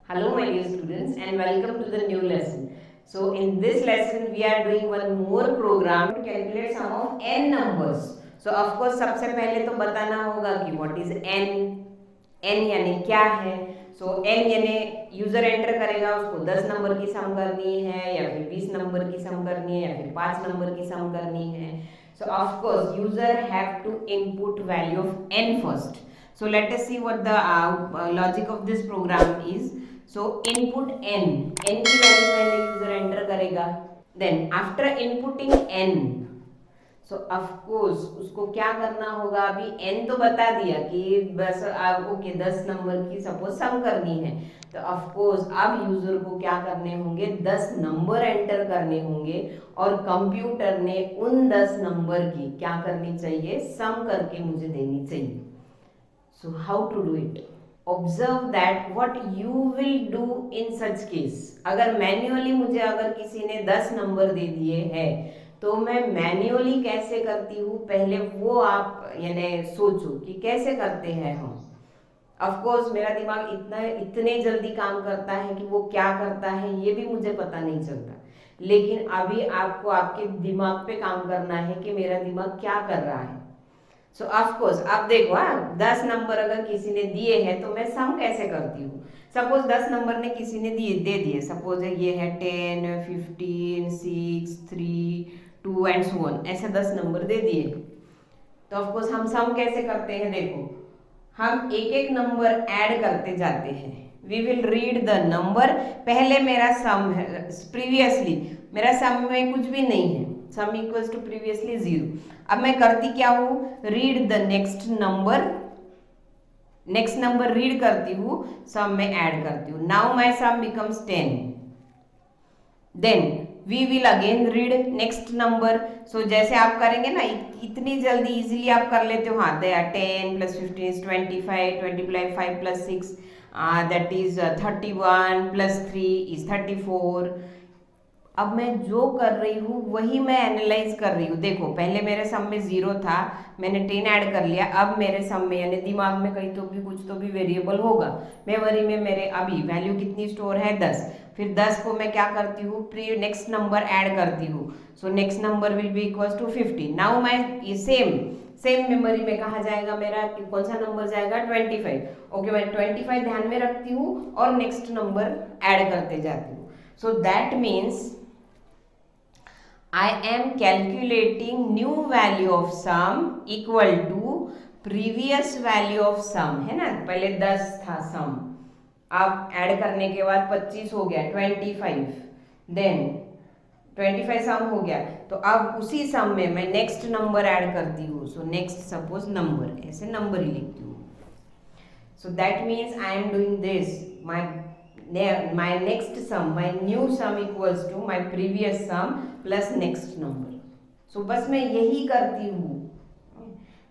Hello my dear students and welcome to the new lesson. So in this lesson we are doing one more program to calculate sum of n numbers. So of course सबसे पहले तो बताना होगा कि what is n यानी क्या है. So n यानी यूजर एंटर करेगा, उसको 10 नंबर की सम करनी है या फिर 20 नंबर की सम करनी है या फिर 5 नंबर की सम करनी है. So of course user have to input value of n first. So let us see what the logic of this program is. So input n की वैल्यू पहले यूजर एंटर करेगा. Then after inputting n, so of course उसको क्या करना होगा. अभी n तो बता दिया कि बस ओके 10 नंबर की सपोज सम करनी है, तो ऑफ कोर्स अब यूजर को क्या करने होंगे, 10 नंबर एंटर करने होंगे और कंप्यूटर ने उन 10 नंबर की क्या करनी चाहिए, सम करके मुझे देनी चाहिए. So how to do it. Observe that what you will do in such case. अगर मैन्युअली मुझे अगर किसी ने 10 नंबर दे दिए हैं तो मैं मैन्युअली कैसे करती हूँ, पहले वो आप यानी सोचो कि कैसे करते हैं हम. ऑफ कोर्स मेरा दिमाग इतने जल्दी काम करता है कि वो क्या करता है ये भी मुझे पता नहीं चलता, लेकिन अभी आपको आपके दिमाग पे काम करना है कि मेरा दिमाग क्या कर रहा है. सो ऑफ कोर्स आप देखो, 10 नंबर अगर किसी ने दिए हैं तो मैं सम कैसे करती हूँ. सपोज 10 नंबर ने किसी ने दे दिए, सपोज ये है 10, 15, 6, 3, 2 एंड सो ऑन, ऐसे 10 नंबर दे दिए. तो ऑफ कोर्स हम सम कैसे करते हैं, देखो हम एक एक नंबर ऐड करते जाते हैं. We will read the number. पहले मेरा सम है, प्रीवियसली मेरा सम में कुछ भी नहीं है, सम इक्वल्स टू प्रीवियसली 0. अब मैं करती क्या हूँ, read the next number read करती हूँ, सम में ऐड करती हूँ. Now my sum becomes 10. Then we will again read next number. So जैसे आप करेंगे ना, इतनी जल्दी इजीली आप कर लेते हो. हाँ, they are 10 + 15 is 25, 20 + 5 + 6 that is 31 + 3 is 34. अब मैं जो कर रही हूँ वही मैं एनालाइज कर रही हूँ. देखो पहले मेरे सम में 0 था, मैंने 10 ऐड कर लिया. अब मेरे सम में यानी दिमाग में कहीं तो भी कुछ तो भी वेरिएबल होगा. मेमोरी में मेरे अभी वैल्यू कितनी स्टोर है, 10. फिर 10 को मैं क्या करती हूँ, नेक्स्ट नंबर ऐड करती हूँ. So next number will be equals to 50. Now मैं सेम मेमोरी में कहा जाएगा मेरा, कौन सा नंबर जाएगा, 25. ओके, मैं 25 ध्यान में रखती हूँ और नेक्स्ट नंबर ऐड करते जाती हूँ. सो that means I am calculating new value of sum equal to previous value of sum, है ना. पहले 10 था सम, अब ऐड करने के बाद 25 हो गया, 25. देन 25 सम हो गया, तो अब उसी सम में मैं नेक्स्ट नंबर ऐड करती हूँ. सो नेक्स्ट सपोज नंबर, ऐसे नंबर ही लिखती हूँ. सो that means I am doing this. My next sum, my new sum equals to my previous sum plus next number. So बस मैं यही करती हूँ.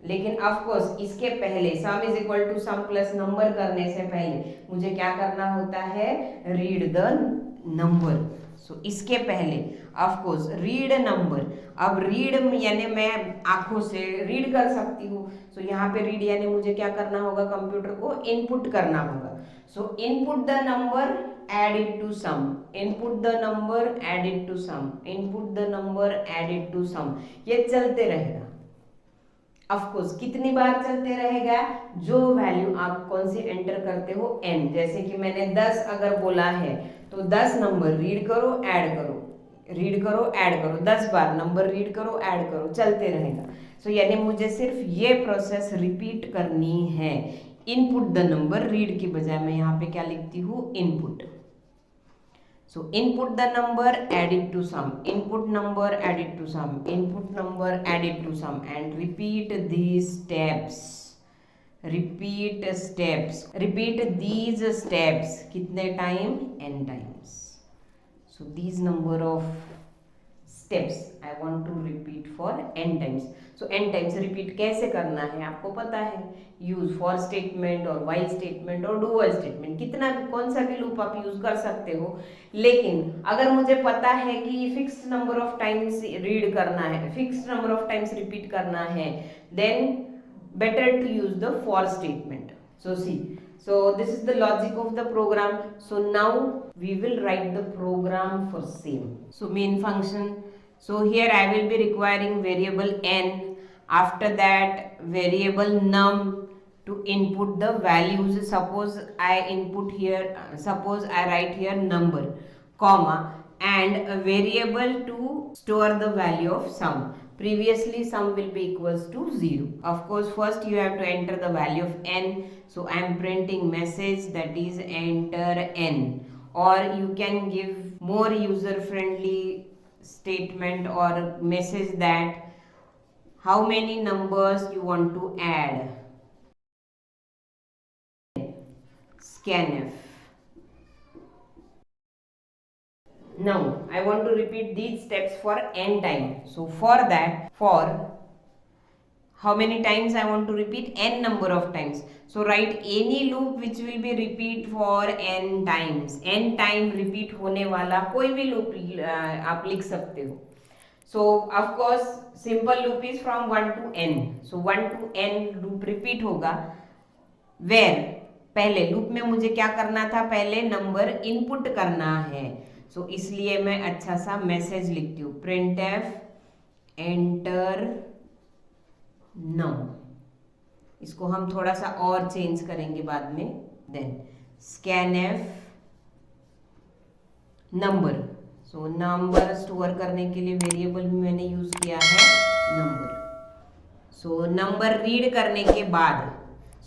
लेकिन ऑफ कोर्स इसके पहले sum is equal to sum plus number करने से पहले मुझे क्या करना होता है, रीड द नंबर. सो इसके पहले ऑफ कोर्स रीड नंबर. अब रीड यानी मैं आंखों से रीड कर सकती हूँ. सो यहाँ पे रीड यानी मुझे क्या करना होगा, कंप्यूटर को इनपुट करना होगा. सो input the number, add it to sum, input the number, add it to sum, input the number, add it to sum. ये चलते रहेगा. ऑफ कोर्स कितनी बार चलते रहेगा, जो वैल्यू आप कौन सी एंटर करते हो, n. जैसे कि मैंने 10 अगर बोला है तो 10 नंबर रीड करो, ऐड करो, रीड करो, ऐड करो, 10 बार नंबर रीड करो, ऐड करो, चलते रहेगा. सो यानी मुझे सिर्फ ये प्रोसेस रिपीट करनी है. इनपुट द नंबर, रीड की बजाय मैं यहाँ पे क्या लिखती हूँ, input. So input the number, add it to sum, input number, add it to sum, input number, add it to sum, and repeat these steps. Repeat these steps. कितने time, n times. So these number of steps I want to repeat for n times. So n times repeat कैसे करना है आपको पता है. Use for statement और while statement और do while statement, कितना भी कौन सा भी लूप आप यूज कर सकते हो. लेकिन अगर मुझे पता है कि fixed number of times read करना है, fixed number of times repeat करना है, then better to use the for statement. So So this is the logic of the program. So now we will write the program for same. So main function. So here I will be requiring variable n. After that variable num to input the values. Suppose I input here, suppose I write here number, comma, and a variable to store the value of sum. Previously sum will be equals to 0. Of course first you have to enter the value of n. So I am printing message that is enter n, or you can give more user friendly statement or message that how many numbers you want to add. Scanf. Now I want to repeat these steps for n time. So for that, for how many times I want to repeat? N number of times. So write any loop which will be repeat for n times. N time repeat होने वाला कोई भी loop आप लिख सकते हो. So of course simple loop is from 1 to n. So 1 to n loop repeat होगा. Where पहले लूप में मुझे क्या करना था? पहले नंबर इनपुट करना है. सो इसलिए मैं अच्छा सा मैसेज लिखती हूँ, printf एंटर नम. इसको हम थोड़ा सा और चेंज करेंगे बाद में. Then scanf number. So number store करने के लिए वेरिएबल भी मैंने यूज किया है नंबर. सो नंबर रीड करने के बाद,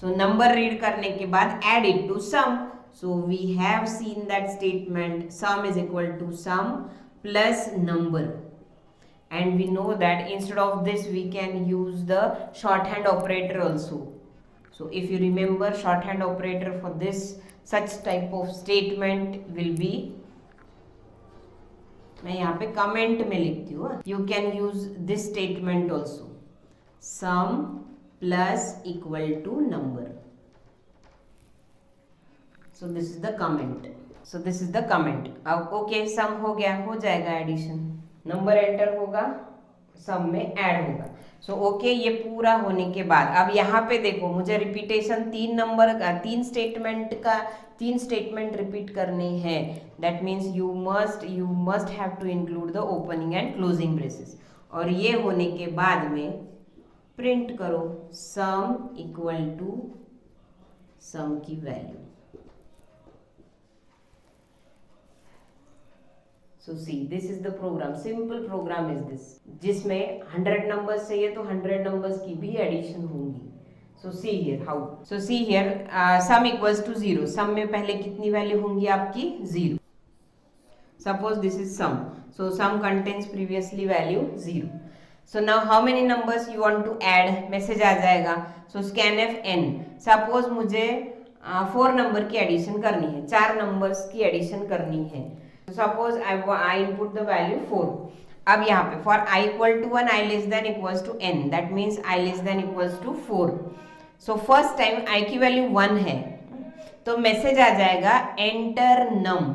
so number read करने के बाद add it to sum. So we have seen that statement sum is equal to sum plus number, and we know that instead of this we can use the shorthand operator also. So if you remember, shorthand operator for this such type of statement will be, मैं यहाँ पे comment में लिखती हूँ, you can use this statement also, sum plus equal to number. So this is the comment. So this is the comment. अब okay, sum हो गया, हो जाएगा एडिशन. नंबर एंटर होगा, सम में ऐड होगा. सो ओके, ये पूरा होने के बाद अब यहाँ पे देखो मुझे रिपीटेशन तीन स्टेटमेंट रिपीट करने हैं. That means you must have to include the opening and closing braces. और ये होने के बाद में प्रिंट करो सम इक्वल टू सम की value. So see this is the program. Simple program is this, जिसमें 100 नंबर्स चाहिए तो 100 नंबर्स की भी एडिशन होंगी. So see here how. So see here sum equals to 0. Sum में पहले कितनी वैल्यू होंगी आपकी? 0. Suppose this is sum. So sum contains previously value 0. So now how many numbers you want to add? Message आ जाएगा. So scanf n. Suppose मुझे 4 number की addition करनी है, 4 नंबर्स की एडिशन करनी है. Suppose I input the value 4. अब यहाँ पे for i equal to 1 i less than equals to n, that means i less than equals to 4. So first time i की वैल्यू 1 है तो मैसेज आ जाएगा एंटर नम.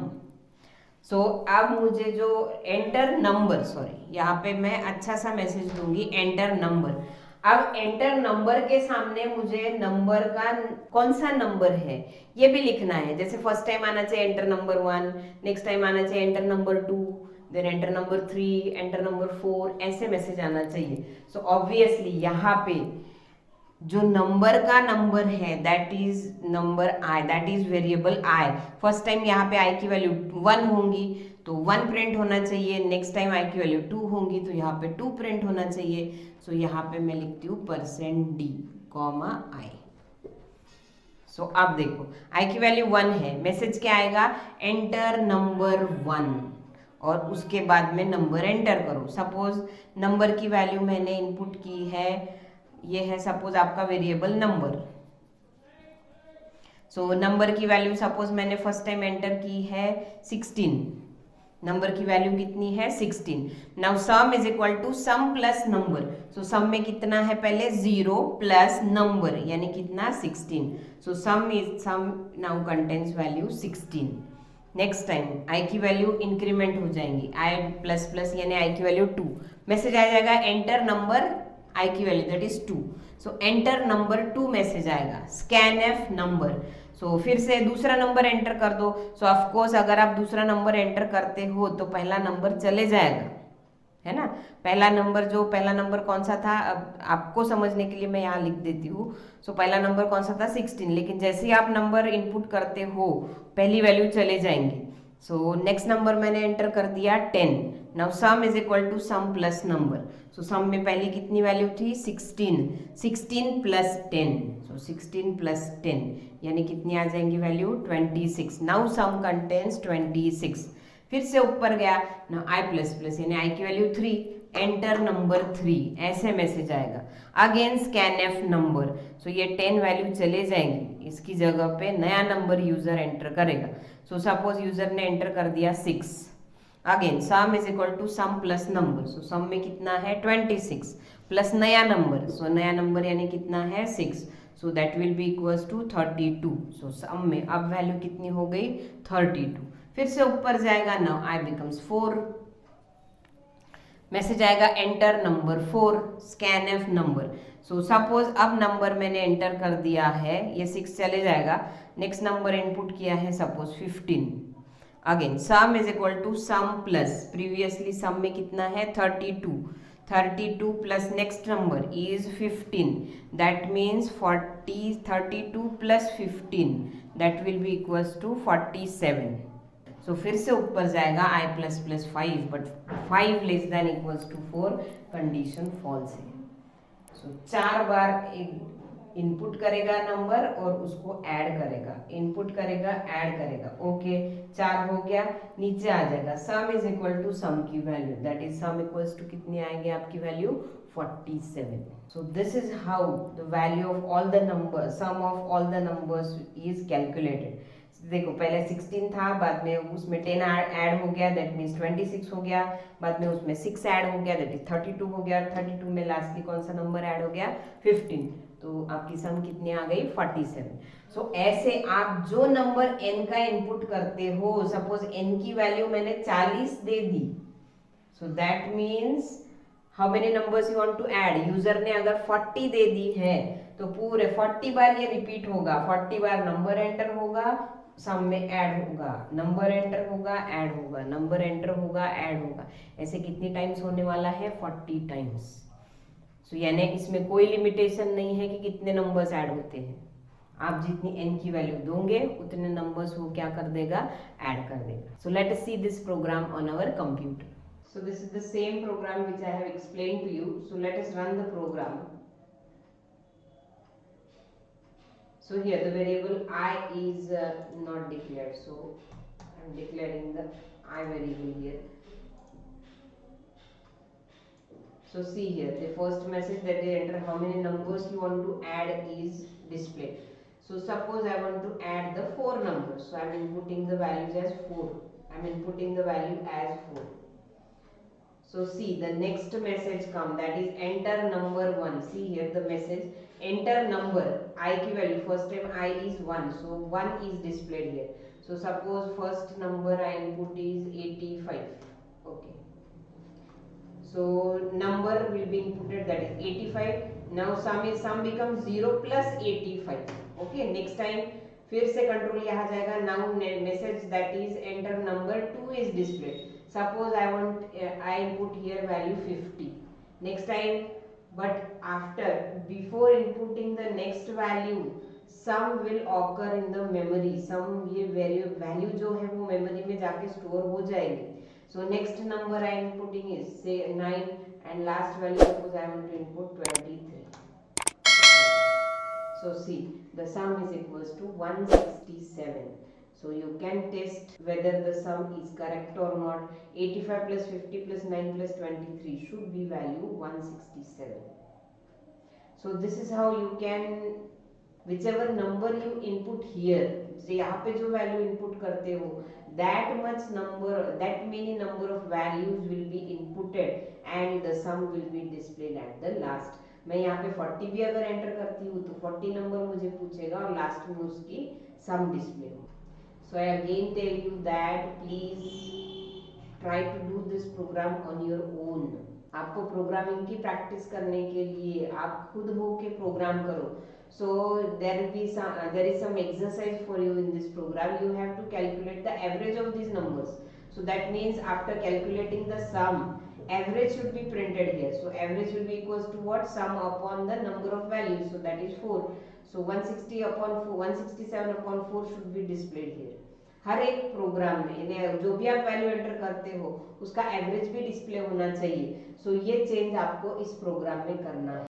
सो अब मुझे जो एंटर नंबर, सॉरी यहाँ पे मैं अच्छा सा मैसेज दूंगी एंटर नंबर. अब एंटर नंबर के सामने मुझे नंबर का कौन सा नंबर है ये भी लिखना है. जैसे फर्स्ट टाइम आना चाहिए एंटर नंबर 1, नेक्स्ट टाइम आना चाहिए enter number 2, then enter number 3, enter number 4, ऐसे मैसेज आना चाहिए. सो ऑब्वियसली यहाँ पे जो नंबर का नंबर है that is number i, that is variable i. First time यहाँ पे i की वैल्यू 1 होंगी तो 1 प्रिंट होना चाहिए. नेक्स्ट टाइम i की वैल्यू 2 होंगी तो यहाँ पे 2 प्रिंट होना चाहिए. सो यहाँ पे मैं लिखती हूँ %d, i. सो अब देखो i की वैल्यू 1 है, मैसेज क्या आएगा? एंटर नंबर 1, और उसके बाद में नंबर एंटर करो. सपोज नंबर की वैल्यू मैंने इनपुट की है, ये है सपोज आपका वेरिएबल नंबर. सो नंबर की वैल्यू सपोज मैंने फर्स्ट टाइम एंटर की है 16. नंबर की वैल्यू कितनी है? 16. Now sum is equal to sum plus number. So sum में कितना है? पहले 0 प्लस नंबर यानी कितना? 16. So sum now contains value 16. Next time i की वैल्यू इंक्रीमेंट हो जाएंगी, i प्लस प्लस यानी i की वैल्यू 2. मैसेज आ जाएगा एंटर नंबर i की value that is 2. So enter number 2 message आएगा. scanf number. सो फिर से दूसरा नंबर एंटर कर दो। सो ऑफ कोर्स अगर आप दूसरा नंबर एंटर करते हो तो पहला नंबर चले जाएगा, है ना। पहला नंबर कौन सा था, अब आपको समझने के लिए मैं यहाँ लिख देती हूँ। सो पहला नंबर कौन सा था 16, लेकिन जैसे ही आप नंबर इनपुट करते हो पहली वैल्यू चले जाएंगी। सो नेक्स्ट नंबर मैंने एंटर कर दिया 10। Now sum is equal to sum plus number. So sum में पहली कितनी वैल्यू थी 16, 16 प्लस 10। सो 16 प्लस 10 यानी कितनी आ जाएंगी वैल्यू 26। Now some contains 26। फिर से ऊपर गया ना आई प्लस प्लस यानी आई की वैल्यू 3, एंटर नंबर 3, ऐसे मैसेज आएगा। Again scanf number. So ये 10 वैल्यू चले जाएंगी, इसकी जगह पे नया नंबर यूजर एंटर करेगा। सो सपोज यूजर ने एंटर कर दिया 6। Again sum is equal to sum plus number. So sum में कितना है 26 प्लस नया नंबर। सो नया नंबर यानी कितना है 6। So that will be equals to 32। So sum में अब वैल्यू कितनी हो गई 32। फिर से ऊपर जाएगा, नाउ आई बिकम्स 4। मैसेज आएगा enter number 4, scan F number. So suppose अब नंबर मैंने एंटर कर दिया है, ये 6 चले जाएगा। नेक्स्ट नंबर इनपुट किया है suppose 15। Again sum is equal to sum plus previously sum में कितना है 32, 32 plus next number is 15, that means 40, 32 plus 15 that will be equals to 47। So फिर से ऊपर जाएगा i plus plus 5, but 5 less than equals to 4, condition false है। So 4 बार input करेगा number और उसको ऐड करेगा, इनपुट करेगा ऐड करेगा। ओके 4 हो गया, नीचे आ जाएगा sum is equal to sum की value, that is sum equals to कितनी आएगी आपकी value 47। So this is how the value of all the number, sum of all the numbers is calculated. देखो पहले 16 था, बाद में उसमें 10 ऐड हो गया, दैट मीन्स 26 हो गया। बाद में उसमें 6 ऐड हो गया, दैट इज 32 हो गया। 32 में लास्टली कौन सा नंबर ऐड हो गया 15। तो आपकी सम कितनी आ गई 47। सो ऐसे आप जो नंबर n का इनपुट करते हो, सपोज n की वैल्यू मैंने 40 दे दी, so that means how many numbers you want to add. User ने अगर 40 दे दी है तो पूरे 40 बार ये रिपीट होगा, 40 बार नंबर एंटर होगा, सम में ऐड होगा, नंबर एंटर होगा ऐड होगा, नंबर एंटर होगा ऐड होगा। ऐसे कितनी टाइम्स होने वाला है 40 टाइम्स। सो यानी इसमें कोई लिमिटेशन नहीं है कि कितने नंबर्स ऐड होते हैं। आप जितनी n की वैल्यू दोगे उतने नंबर्स वो क्या कर देगा ऐड कर देगा। So let us see this program on our computer. So this is the same program which I have explained to you. So let us run the program. So here the variable I is not declared. So I am declaring the I variable here. So see here the first message that they enter how many numbers you want to add is displayed. So suppose I want to add the 4 numbers. So I am inputting the values as 4. I am inputting the value as 4. So see the next message come, that is enter number 1. See here the message enter number I की value first time I is 1, so 1 is displayed here. So suppose first number I input is 85. Okay, so number will be inputted, that is 85. Now sum becomes 0 plus 85. Okay, next time फिर से control यहाँ जाएगा, now message that is enter number 2 is displayed. Suppose I input here value 50. Next time, but before inputting the next value, sum will occur in the memory. Sum ये value जो है वो memory में जाके store हो जाएगी. So next number I am inputting is say 9 and last value suppose I want to input 23. So see the sum is equals to 167. So you can test whether the sum is correct or not. 85 plus 50 plus 9 plus 23 should be value 167. So this is how you can, whichever number you input here, so यहाँ पे जो value input करते हो, that many number of values will be inputted and the sum will be displayed at the last. मैं यहाँ पे 40 भी अगर एंटर करती हूँ तो 40 नंबर मुझे पूछेगा और लास्ट में उसकी सम डिस्प्ले हो. So I again tell you that please try to do this program on your own. आपको प्रोग्रामिंग की प्रैक्टिस करने के लिए आप खुद हो के प्रोग्राम करो. So there is some exercise for you in this program. You have to calculate the average of these numbers. So that means after calculating the sum, average should be printed here. So average will be equals to what? Sum upon the number of values. So that is 4. So 160 upon 4, 167 upon 4 should be displayed here. हर एक programme में इन्हें जो भी आप value enter करते हो उसका average भी डिस्प्ले होना चाहिए. सो ये चेंज आपको इस प्रोग्राम में करना है.